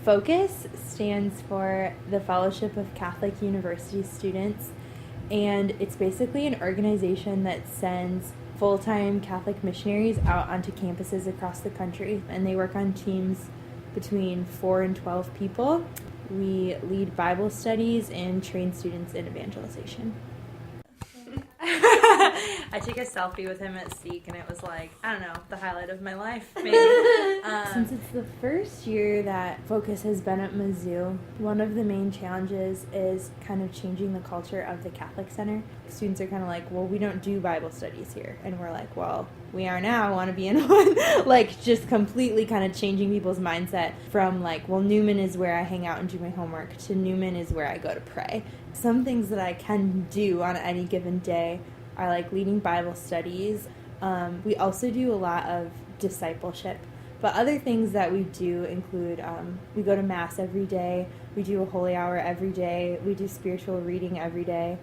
Focus stands for the Fellowship of Catholic University Students, and it's basically an organization that sends full-time Catholic missionaries out onto campuses across the country, and they work on teams between 4 and 12 people. We lead Bible studies and train students in evangelization. I took a selfie with him at Seek, and it was like, I don't know, the highlight of my life, maybe. Since it's the first year that Focus has been at Mizzou, one of the main challenges is kind of changing the culture of the Catholic Center. Students are kind of like, well, we don't do Bible studies here. And we're like, well, we are now, want to be in one. Like, just completely kind of changing people's mindset from like, well, Newman is where I hang out and do my homework, to Newman is where I go to pray. Some things that I can do on any given day are like leading Bible studies. We also do a lot of discipleship. But other things that we do include, we go to Mass every day, we do a holy hour every day, we do spiritual reading every day.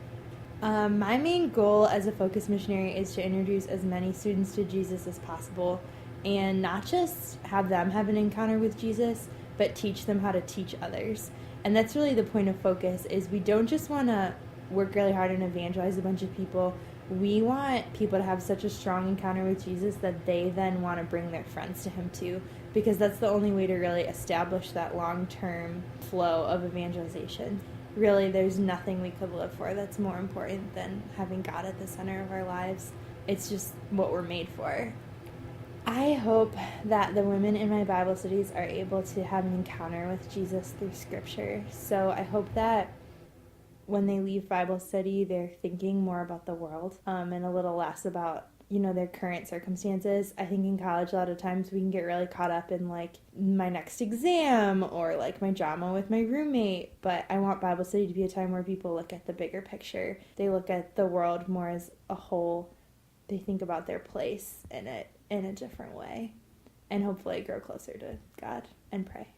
My main goal as a Focus missionary is to introduce as many students to Jesus as possible, and not just have them have an encounter with Jesus, but teach them how to teach others. And that's really the point of Focus, is we don't just want to work really hard and evangelize a bunch of people. We want people to have such a strong encounter with Jesus that they then want to bring their friends to him too, because that's the only way to really establish that long-term flow of evangelization. Really, there's nothing we could live for that's more important than having God at the center of our lives. It's just what we're made for. I hope that the women in my Bible studies are able to have an encounter with Jesus through Scripture. So I hope that when they leave Bible study, they're thinking more about the world and a little less about, their current circumstances. I think in college, a lot of times we can get really caught up in, like, my next exam or, like, my drama with my roommate. But I want Bible study to be a time where people look at the bigger picture. They look at the world more as a whole. They think about their place in it in a different way. And hopefully grow closer to God and pray.